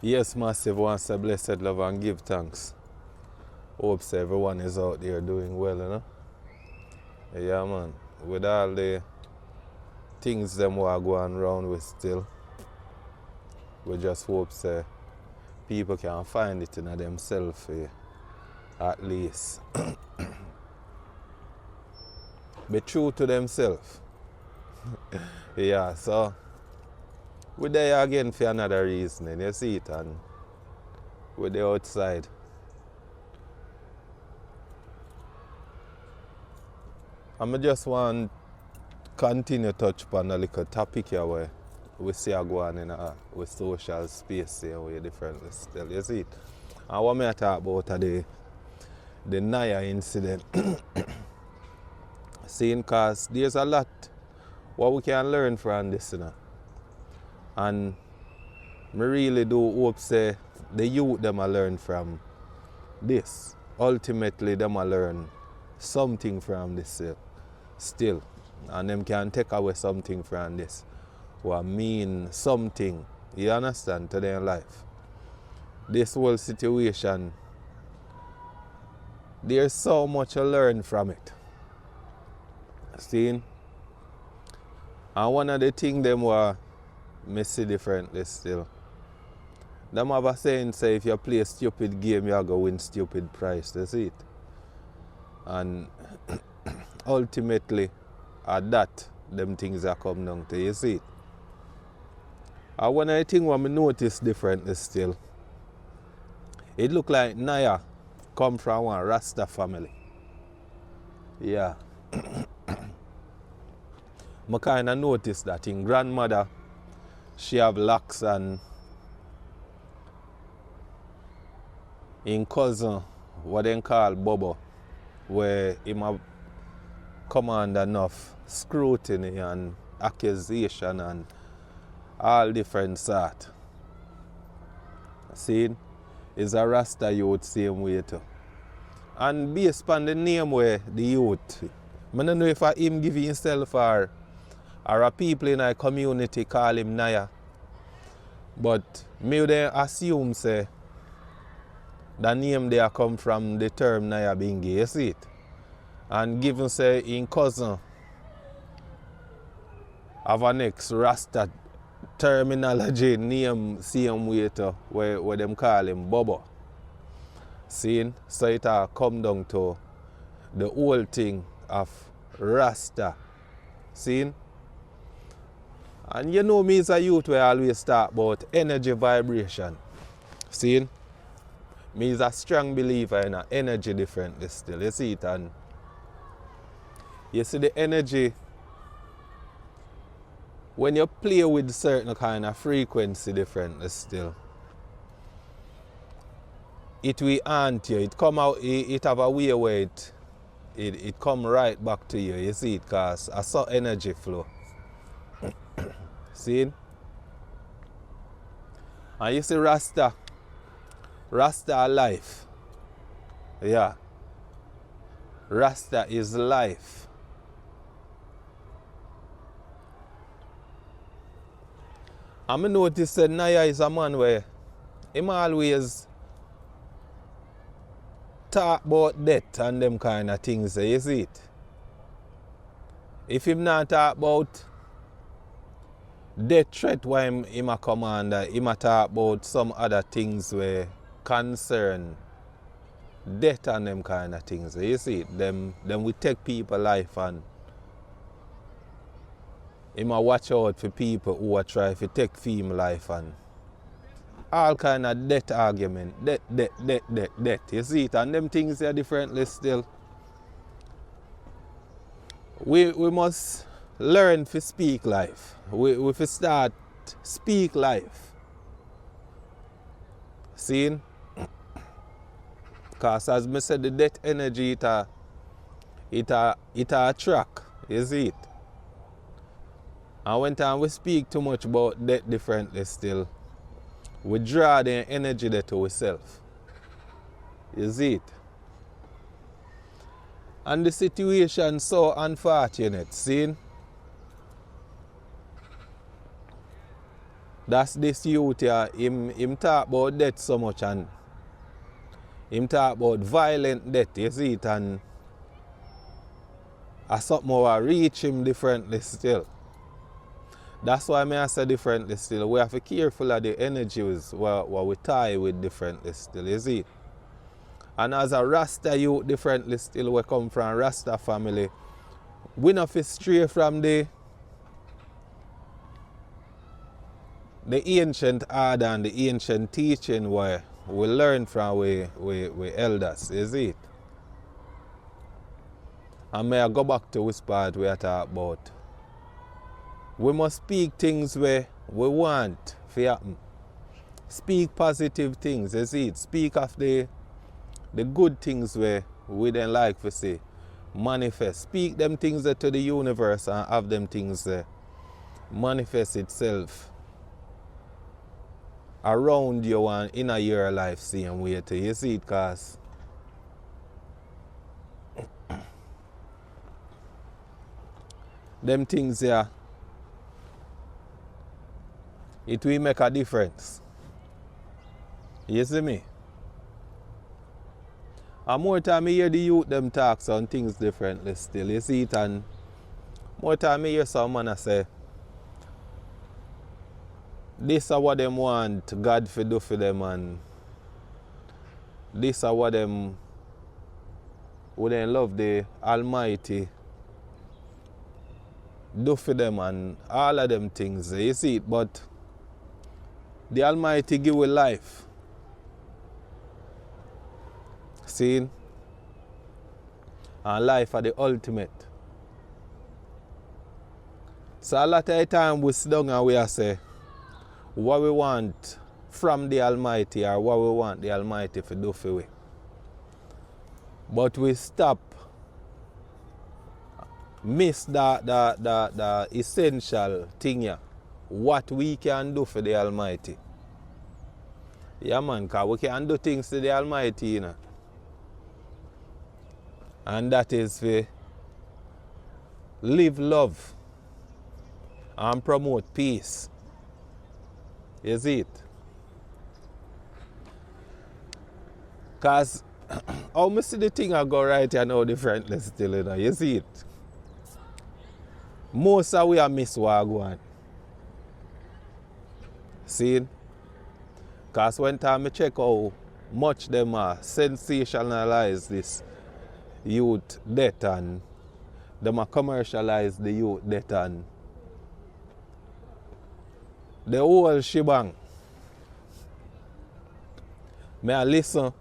Yes, massive wants to blessed love and give thanks. Hope so everyone is out there doing well, you know. Yeah man. With all the things them were going around with still, we just hope so people can find it in themselves at least. Be true to themselves. Yeah, so we're there again for another reason, you see it, and we're there outside. And I just want to continue to touch upon a little topic here where we see a go on in with social space here where differently still, you see it. And what I talk about are the Niah incident. Seeing because there's a lot what we can learn from this, you know. And I really do hope say the youth them will learn from this. Ultimately them will learn something from this still. And them can take away something from this. What mean something, you understand, to their life. This whole situation, there's so much to learn from it. See? And one of the things them were me see differently still. Them have a saying say if you play a stupid game you are going to win stupid prize, you see it. And ultimately at that them things are come down to, you see it. And one of the things what I notice differently still, it look like Niah come from one Rasta family. Yeah. I kind of noticed that in grandmother, she have locks, and in cousin, what they call Bobo, where him have come under enough scrutiny and accusation and all different sort. See, is a Rasta youth same way too. And based on the name where the youth, I don't know if him give himself or a people in a community call him Niah. But me then assume say the name there come from the term Niah being gay, you see it? And given say in cousin have an ex Rasta terminology name same way to where them call him Bobo. See? So it come down to the whole thing of Rasta. See? And you know me as a youth we always talk about energy vibration. See? Me is a strong believer in energy differently still. You see it, and you see the energy when you play with certain kind of frequency differently still. It will haunt you. It come out, it have a way where it come right back to you. You see it, because I saw energy flow. See? And you see Rasta life. Yeah. Rasta is life. And I notice that Niah is a man where him always talk about death and them kind of things, you see it. If him not talk about death threat why him a commander, him a talk about some other things where concern death and them kind of things. You see it, them we take people life, and him a watch out for people who are try to take film life and all kind of death argument. Death. You see it, and them things are differently still. We must learn to speak life. We start speak life. See? Because as I said, the death energy it attract. You see it? And when time we speak too much about death differently still, we draw the energy there to ourselves. You see it? And the situation so unfortunate, see? That's this youth here, him talk about death so much and him talk about violent death, you see it, and something more reach him differently still. That's why I say differently still. We have to be careful of the energies what we tie with differently still, you see. And as a Rasta youth differently still, we come from Rasta family. We not fi stray from the ancient order and the ancient teaching where we learn from we elders, you see it. And may I go back to which part we are talking about. We must speak things where we want to happen. Speak positive things, you see it. Speak of the good things where we then like to say. Manifest. Speak them things to the universe and have them things manifest itself around you and in your life same way too. You see it, cause them things here, it will make a difference. You see me? And more time I hear the youth them talk on things differently still. You see it, and more time I hear some man say, this is what them want God to do for them, and this is what them would they love the Almighty do for them, and all of them things. You see it, but the Almighty give you life. See? And life are the ultimate. So a lot of the time we sit down and we say what we want from the Almighty or what we want the Almighty to do for we. But we stop, miss the essential thing here, what we can do for the Almighty. Yeah man, because we can do things to the Almighty, you know. And that is to live love and promote peace. You see it? Because how I see the thing I go right here now differently still, you know. You see it? Most of we are miss what go on. See? Because when time I check how much them are sensationalize this youth death and them are commercialize the youth death and the whole shebang. May I listen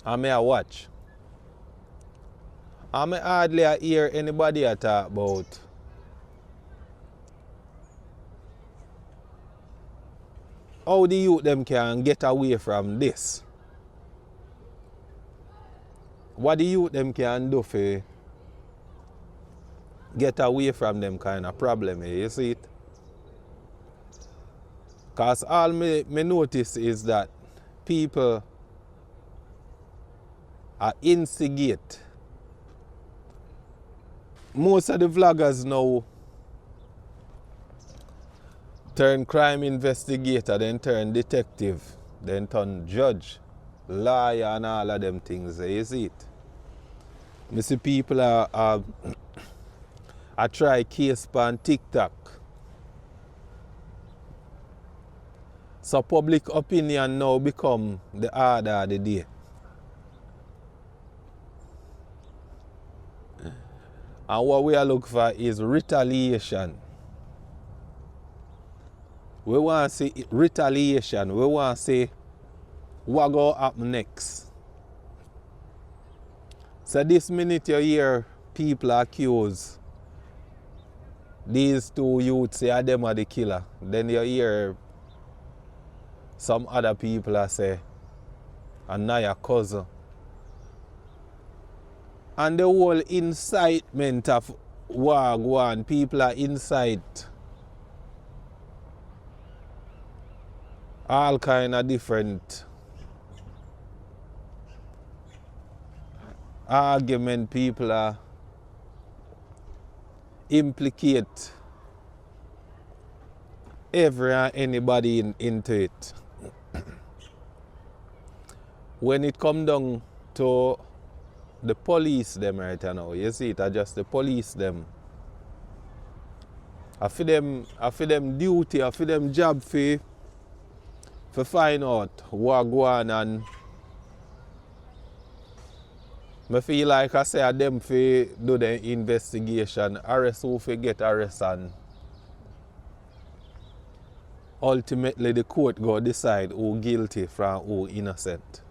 and may I watch. And may hardly hear anybody talk about how the youth them can get away from this. What the youth them can do for get away from them kind of problem, you see it? Because all me notice is that people are instigate. Most of the vloggers now turn crime investigator, then turn detective, then turn judge, lawyer and all of them things. You see it? I see people are try case on TikTok. So public opinion now become the order of the day. And what we are looking for is retaliation. We want to see retaliation. We want to see what going to happen next. So this minute you hear people accuse these two youths, say them are the killer. Then you hear some other people say, and Niah's cousin. And the whole incitement of Wagwan, people are incite all kind of different argument. People are implicate every and anybody into it. When it come down to the police them right now, you see it, just the police them. I feel them duty, I feel them job for find out what go on, and I feel like I say them for do the investigation, arrest who for get arrest, and ultimately the court go decide who guilty from who innocent.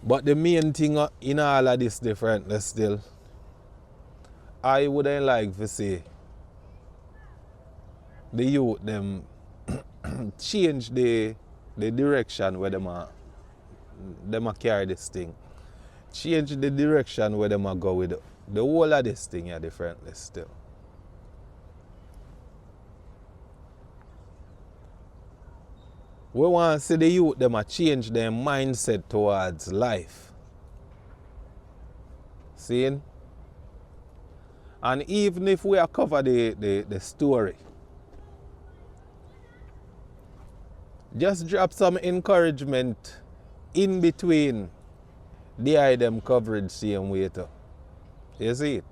But the main thing in all of this differently still, I wouldn't like to see the youth them change the direction where them a carry this thing. Change the direction where them a go with it. The whole of this thing are differently still. We want to see the youth them a change their mindset towards life. See? And even if we are cover the story, just drop some encouragement in between the item coverage same way too. You see it?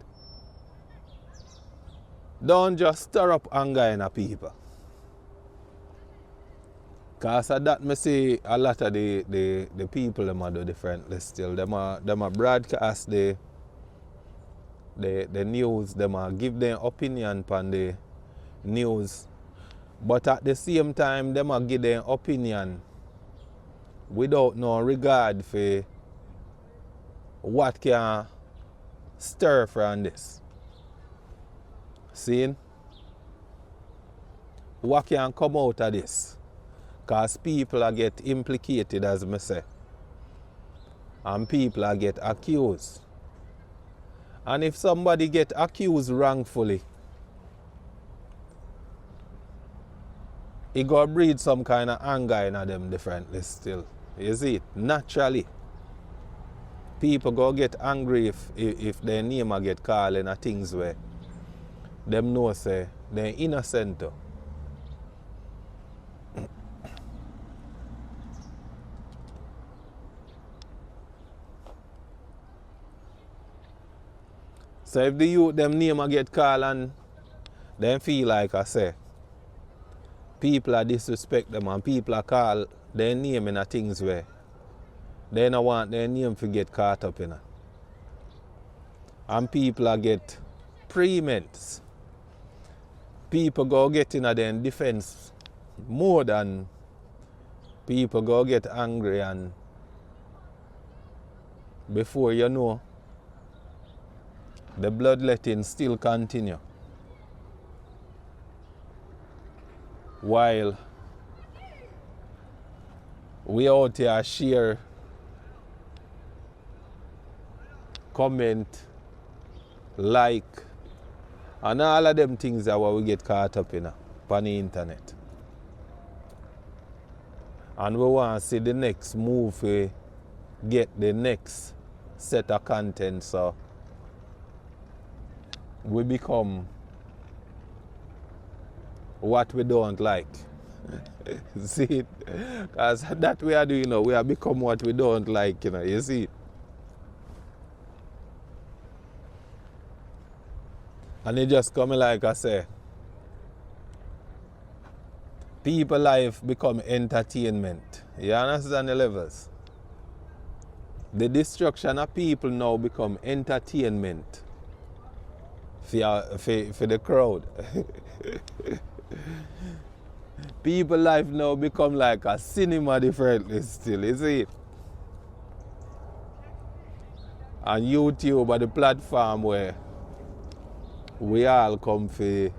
Don't just stir up anger in a people. Because of that, I see a lot of the people them do differently still. Them a broadcast the news, them a give their opinion on the news. But at the same time, them a give their opinion without no regard for what can stir from this. See? What can come out of this? Because people are get implicated, as I say. And people are get accused. And if somebody get accused wrongfully, it go breed some kind of anger in them differently still. You see it? Naturally. People go get angry if their name a get called in a things where them know say they're innocent too. So if the youth them name a get called and them feel like I say, people are disrespect them and people are call their name in a things where they don't want their name to get caught up in it. And people are get preements. People go get in a their defense more than people go get angry, and before you know, the bloodletting still continue. While we out here share, comment, like, and all of them things are what we get caught up in on the internet. And we want to see the next move, we get the next set of content, so we become what we don't like. See it? Because that we are doing, we are become what we don't like, you see it? And it just come like I say, people life become entertainment. You understand the levels? The destruction of people now become entertainment for the crowd. People life now become like a cinema differently still, you see it? And YouTube are the platform where we all come to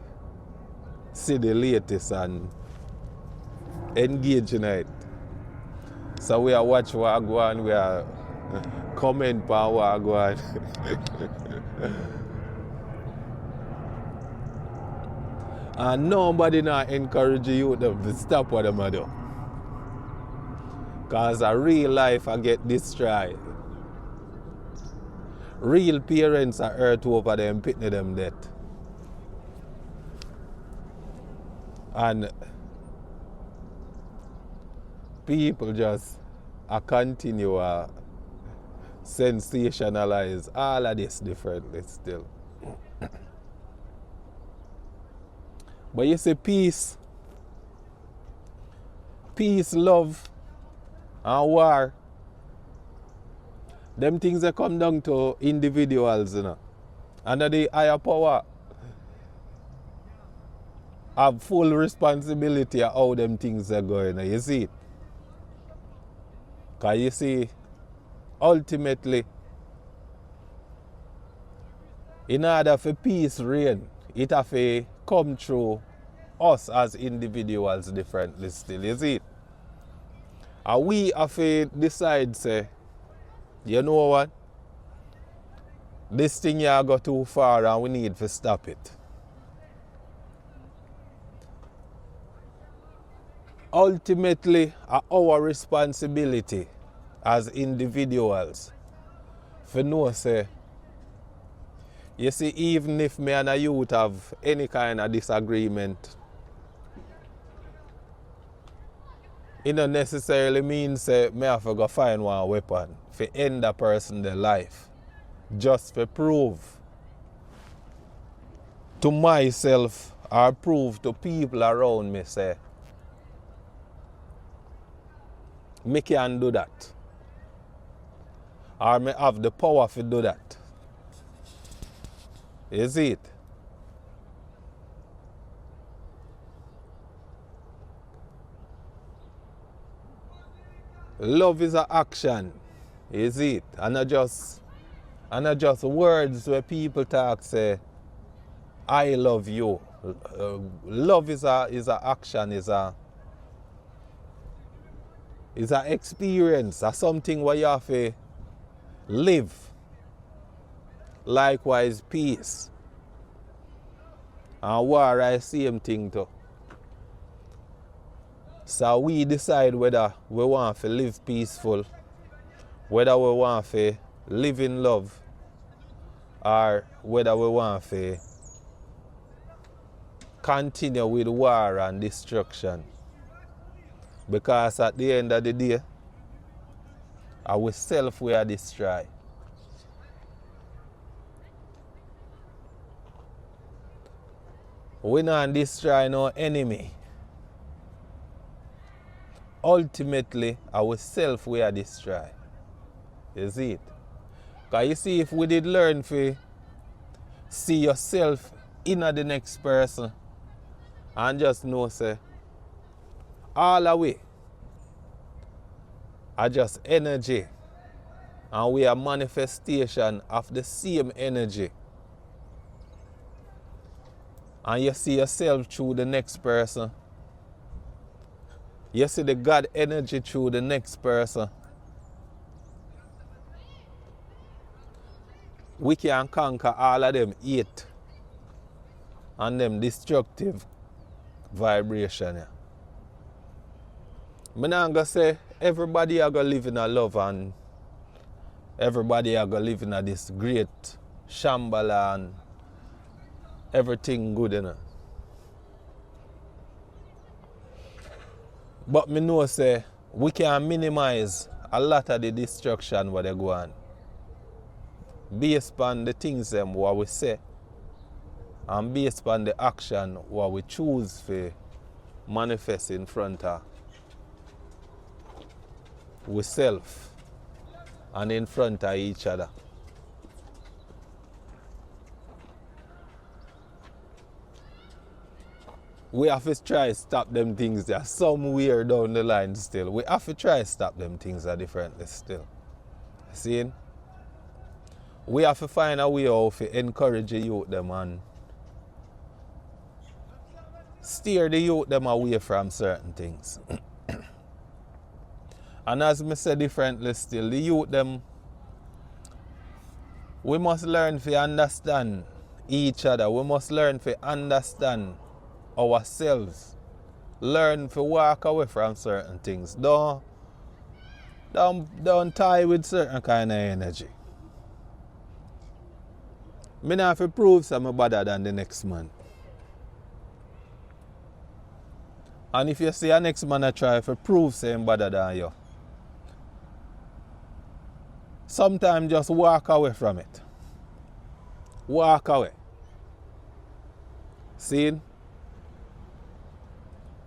see the latest and engage in it. So we are watch what go on, we are comment on what go on. And nobody not encourage you to stop what them do. Because a real life I get destroyed. Real parents are hurt over them, pitting them death. And people just continue sensationalize all of this differently still. But you see, peace, love, and war, them things that come down to individuals, you know. And the higher power have full responsibility of how them things are going. You see it? Because you see, ultimately, in order for peace reign, it have to come through us as individuals differently still. You see it? And we have to decide, say, you know what? This thing here go too far and we need to stop it. Ultimately, our responsibility as individuals for know, say, you see, even if me and a youth have any kind of disagreement, it don't necessarily mean say me have to go find one weapon for end a person's life. Just to prove to myself or prove to people around me, say, me can do that. Or me have the power to do that. You see it? Love is an action. You see it? And not just words where people talk, say, I love you. Love is a action, is a experience, a something where you have to live. Likewise, peace. And war, I same thing too. So we decide whether we want to live peaceful, whether we want to live in love, or whether we want to continue with war and destruction. Because at the end of the day, ourselves we are destroyed. We not destroy no enemy. Ultimately, ourselves we are destroyed. You see it? Because you see, if we did learn to see yourself in the next person and just know, say, all the way are just energy, and we are manifestation of the same energy. And you see yourself through the next person. You see the God energy through the next person. We can conquer all of them hate and them destructive vibration. I'm not going to say everybody are going to live in a love and everybody are going to live in a this great shambhala and everything good, you know. But me know say we can minimize a lot of the destruction where they go on. Based upon the things them what we say and based upon the action what we choose to manifest in front of ourselves and in front of each other. We have to try to stop them things there somewhere down the line still. We have to try to stop them things there differently still. See? We have to find a way how to encourage the youth them and steer the youth them away from certain things. And as I said differently still, the youth them, we must learn to understand each other. We must learn to understand ourselves. Learn to walk away from certain things. Don't tie with certain kind of energy. Me not have to prove I'm better than the next man. And if you see a next man a try to prove saying better than you, sometimes just walk away from it. Walk away. See?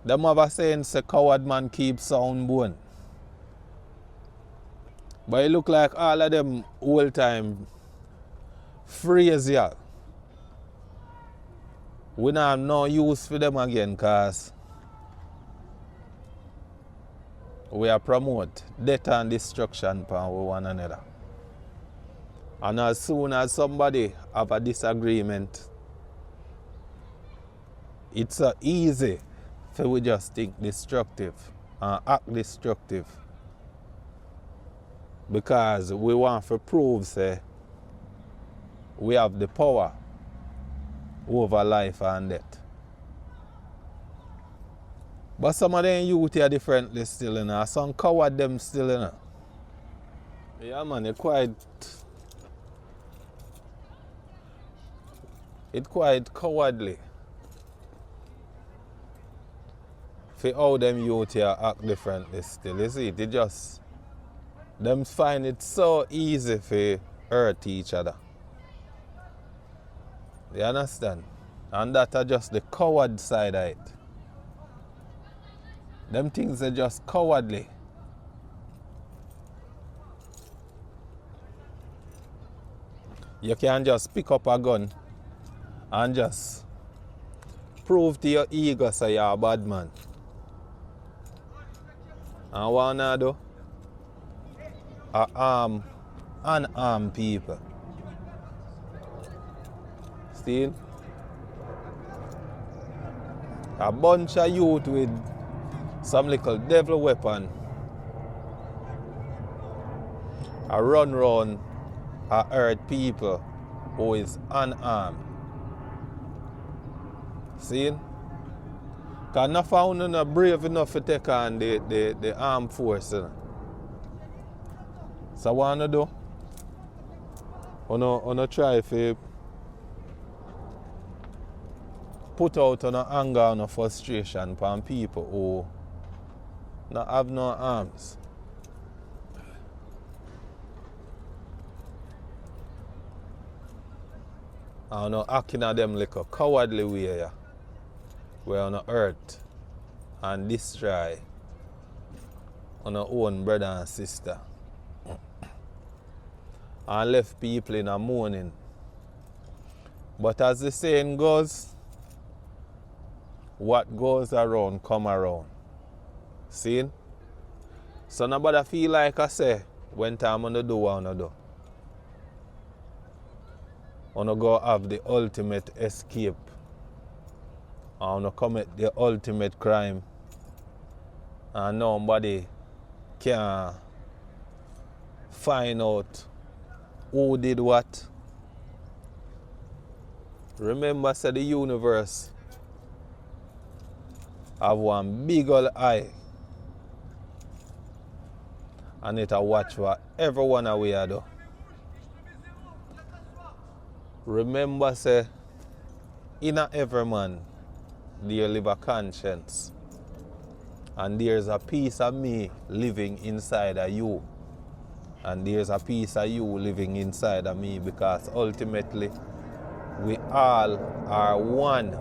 Them have a saying, say coward man keep sound bone. But it look like all of them old time phrase, yeah. We don't have no use for them again because we are promote death and destruction for one another. And as soon as somebody have a disagreement, it's so easy for we just think destructive and act destructive. Because we want to prove, say, we have the power over life and death. But some of them youth are differently still, you know. Some coward them still, you know. Yeah, man, it's quite cowardly for how them youth here act differently still. You see, they just, them find it so easy to hurt each other. You understand? And that are just the coward side of it. Them things are just cowardly. You can't just pick up a gun and just prove to your ego say you're a bad man. And what you do? Unarmed people. See? A bunch of youth with some little devil weapon I run round and hurt people who is unarmed. See? Because not found not brave enough to take on the armed force. You know? So what you do? You try to put out on anger and frustration upon people who not have no arms. And you acting at them like a cowardly way, yeah, where you hurt and destroy on your own brother and sister. And left people in a mourning. But as the saying goes, what goes around come around. See? So nobody feel like I say when time on the do what I do. I go have the ultimate escape. I commit the ultimate crime. And nobody can find out who did what. Remember, say the universe have one big old eye. And it a watch what everyone we do. Remember, say, in every man, there live a conscience. And there's a piece of me living inside of you. And there's a piece of you living inside of me, because ultimately, we all are one.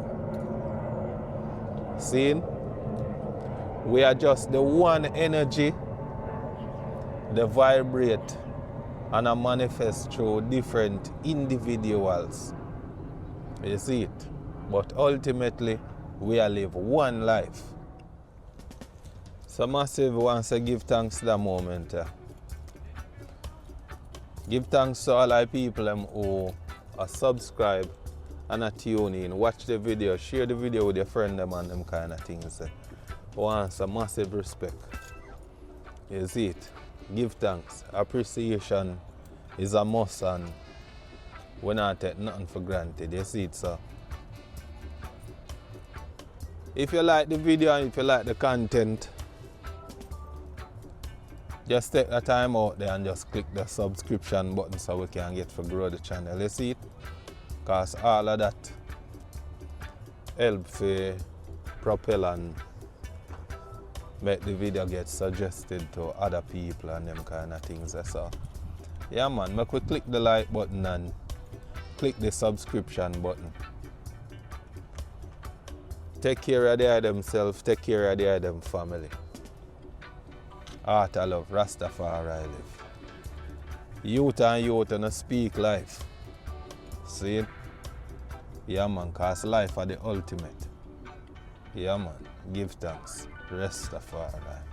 See? We are just the one energy that vibrate and are manifest through different individuals. You see it? But ultimately, we are live one life. So massive wants to give thanks to that moment. Give thanks to all our people who are subscribe and are tune in. Watch the video, share the video with your friend them and them kind of things. Want some massive respect. You see it? Give thanks. Appreciation is a must, and we not take nothing for granted. You see it, so. If you like the video and if you like the content, just take the time out there and just click the subscription button so we can get to grow the channel. You see it? Because all of that help to propel and make the video get suggested to other people and them kind of things. So yeah man, make we click the like button and click the subscription button. Take care of themselves, take care of them family. Heart of love, Rastafari live. Youth and youth and speak life. See it? Yeah man, cause life are the ultimate. Yeah man, give thanks. Rastafari.